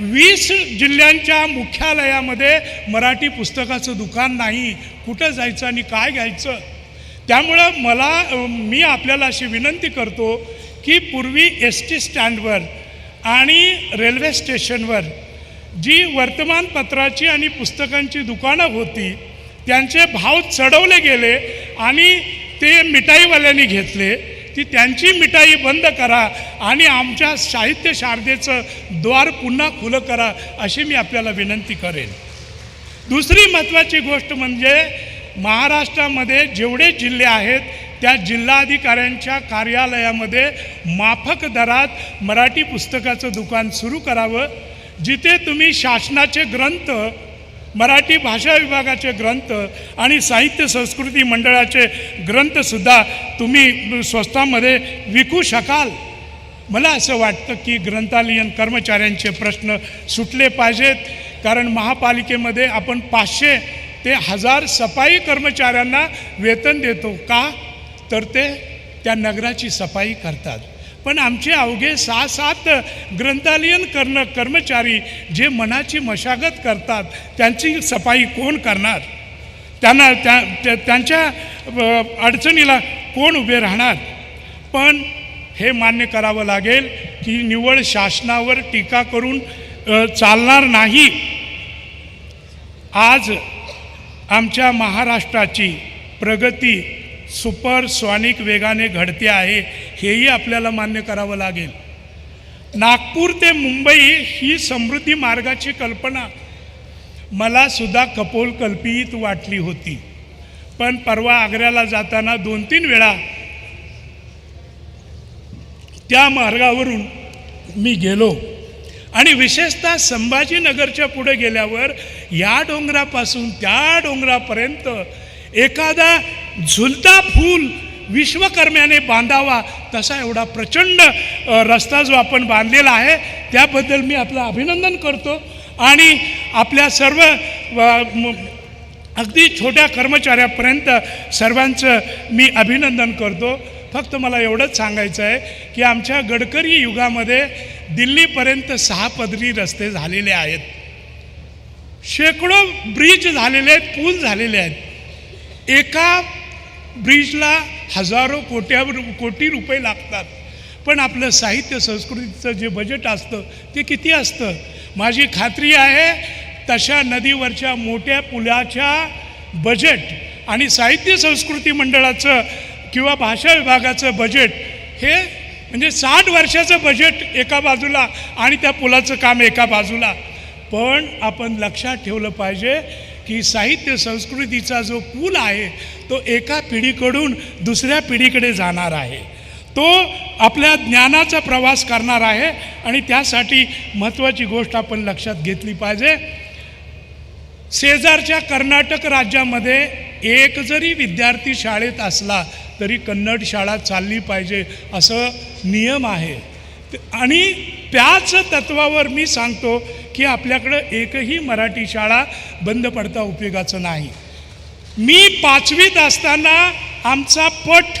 20 जिल्ह्यांच्या मुख्यालयामध्ये मराठी पुस्तकाचं दुकान नाही. कुठं जायचं आणि काय घ्यायचं? त्यामुळं मी आपल्याला अशी विनंती करतो की पूर्वी ST स्टँडवर आणि रेल्वे स्टेशनवर जी वर्तमानपत्राची आणि पुस्तकांची दुकानं होती त्यांचे भाव चढवले गेले आणि ते मिठाईवाल्यांनी घेतले. ती त्यांची मिठाई बंद करा आणि आमच्या साहित्य शारदेचं द्वार पुन्हा खुलं करा अशी मी आपल्याला विनंती करेन. दुसरी महत्त्वाची गोष्ट म्हणजे महाराष्ट्रामध्ये जेवढे जिल्हे आहेत त्या जिल्हाधिकाऱ्यांच्या कार्यालयामध्ये माफक दरात मराठी पुस्तकाचं दुकान सुरू करावं. जिथे तुम्ही शासनाचे ग्रंथ, मराठी भाषा विभागाचे ग्रंथ आणि साहित्य संस्कृती मंडळाचे ग्रंथसुद्धा तुम्ही स्वस्तामध्ये विकू शकाल. मला असं वाटतं की ग्रंथालयीन कर्मचाऱ्यांचे प्रश्न सुटले पाहिजेत. कारण महापालिकेमध्ये आपण 500 ते 1000 सफाई कर्मचाऱ्यांना वेतन देतो. का? तर ते त्या नगराची सफाई करतात. पण आमचे अवघे 6-7 ग्रंथालयीन कर्मचारी जे मनाची मशागत करतात त्यांची सफाई कोण करणार? त्यांना त्यांच्या अडचणीला कोण उभे राहणार? पण हे मान्य करावं लागेल की निव्वळ शासनावर टीका करून चालणार नाही. आज आमच्या महाराष्ट्राची प्रगती सुपरसॉनिक वेगाने घडते आहे, हेही आपल्याला मान्य करावं लागेल. नागपूर ते मुंबई ही समृद्धी मार्गाची कल्पना मला सुद्धा कपोलकल्पित वाटली होती. पण परवा आग्र्याला जाताना 2-3 वेळा त्या मार्गावरून मी गेलो आणि विशेषतः संभाजीनगरच्या पुढे गेल्यावर या डोंगरापासून त्या डोंगरापर्यंत एखादा झुलता फूल विश्वकर्म्याने बांधावा तसा एवढा प्रचंड रस्ता जो आपण बांधलेला आहे त्याबद्दल मी आपलं अभिनंदन करतो. आणि आपल्या सर्व अगदी छोट्या कर्मचाऱ्यापर्यंत सर्वांचं मी अभिनंदन करतो. फक्त मला एवढंच सांगायचं आहे की आमच्या गडकरी युगामध्ये दिल्लीपर्यंत 6 पदरी रस्ते झालेले आहेत, शेकडो ब्रिज झालेले आहेत, पूल झालेले आहेत. एका ब्रिजला हजारो कोटी रुपये लागतात. पण आपलं साहित्य संस्कृतीचं जे बजेट असतं ते किती असतं? माझी खात्री आहे तशा नदीवरच्या मोठ्या पुलाच्या बजेट आणि साहित्य संस्कृती मंडळाचं किंवा भाषा विभागाचं बजेट हे म्हणजे 60 वर्षाचं बजेट एका बाजूला आणि त्या पुलाचं काम एका बाजूला. पण आपण लक्षात ठेवलं पाहिजे की साहित्य संस्कृतीचा जो पूल आहे तो एका पिढीकडून दुसऱ्या पिढीकडे जाणार आहे, तो आपल्या ज्ञानाचा प्रवास करणार आहे. आणि त्यासाठी महत्त्वाची गोष्ट आपण लक्षात घेतली पाहिजे. शेजारच्या कर्नाटक राज्यामध्ये एक जरी विद्यार्थी शाळेत असला तरी कन्नड शाळा चालली पाहिजे असं नियम आहे. आणि त्याच तत्वावर मी सांगतो की आपल्याकडं एकही मराठी शाळा बंद पडता उपयोगाचं नाही. मी 5वीत असताना आमचा पट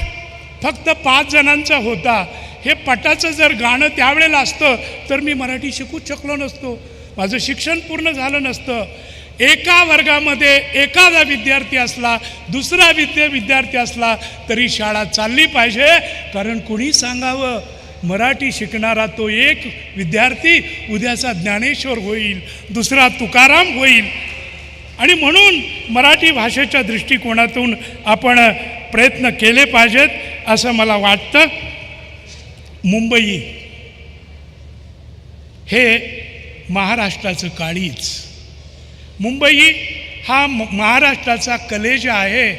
फक्त 5 जणांचा होता. हे पटाचं जर गाणं त्यावेळेला असतं तर मी मराठी शिकूच शकलो नसतो, माझं शिक्षण पूर्ण झालं नसतं. एका वर्गामध्ये एखादा विद्यार्थी असला, दुसरा विद्यार्थी असला तरी शाळा चालली पाहिजे. कारण कुणी सांगावं मराठी शिकणारा तो एक विद्यार्थी उद्याचा ज्ञानेश्वर होईल, दुसरा तुकाराम होईल. आणि म्हणून मराठी भाषेच्या दृष्टिकोनातून आपण प्रयत्न केले पाहिजेत असं मला वाटतं. मुंबई हे महाराष्ट्राचं काळीज, मुंबई हा महाराष्ट्राचा कलेजा आहे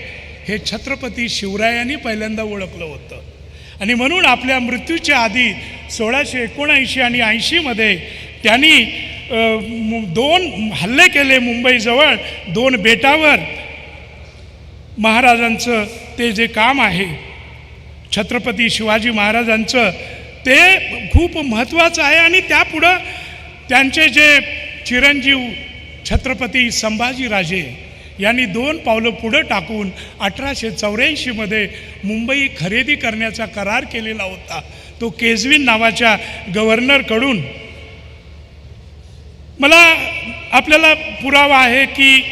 हे छत्रपती शिवरायांनी पहिल्यांदा ओळखलं होतं. आणि म्हणून आपल्या मृत्यूच्या आधी 1679 आणि 80मध्ये त्यांनी 2 हल्ले केले मुंबईजवळ 2 बेटावर. महाराजांचं ते जे काम आहे छत्रपती शिवाजी महाराजांचं ते खूप महत्त्वाचं आहे. आणि त्यापुढं त्यांचे जे चिरंजीव छत्रपती संभाजीराजे यांनी 2 पावलं पुढं टाकून 1884मध्ये मुंबई खरेदी करण्याचा करार केलेला होता. तो केजविन नावाच्या गव्हर्नरकडून. मला आपल्याला पुरावा आहे की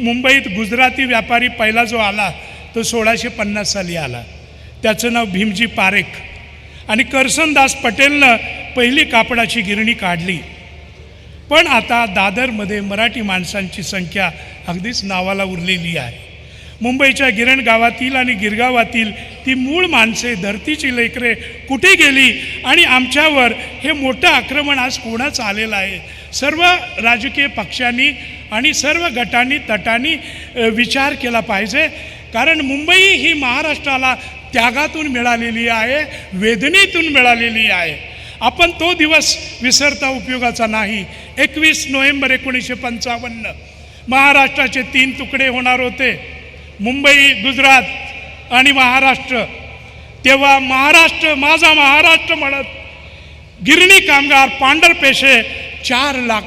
मुंबईत गुजराती व्यापारी पहिला जो आला तो 1650 साली आला. त्याचं नाव भीमजी पारेख. आणि करसनदास पटेलनं पहिली कापडाची गिरणी काढली. पण आता दादरमध्ये मराठी माणसांची संख्या अगदीच नावाला उरलेली आहे. मुंबईच्या गिरण गावातील आणि गिरगावातील ती मूळ माणसे, धरतीची लेकरे कुठे गेली आणि आमच्यावर हे मोठं आक्रमण आज कोणाचं आलेलं आहे. सर्व राजकीय पक्षांनी आणि सर्व गटांनी तटांनी विचार केला पाहिजे. कारण मुंबई ही महाराष्ट्राला त्यागातून मिळालेली आहे, वेदनेतून मिळालेली आहे. आपण तो दिवस विसरता उपयोगाचा नाही. 21 नोव्हेंबर 1955 महाराष्ट्राचे 3 तुकडे होणार होते, मुंबई, गुजरात आणि महाराष्ट्र. तेव्हा महाराष्ट्र, माझा महाराष्ट्र म्हणत गिरणी कामगार, पांढरपेशे 4 लाख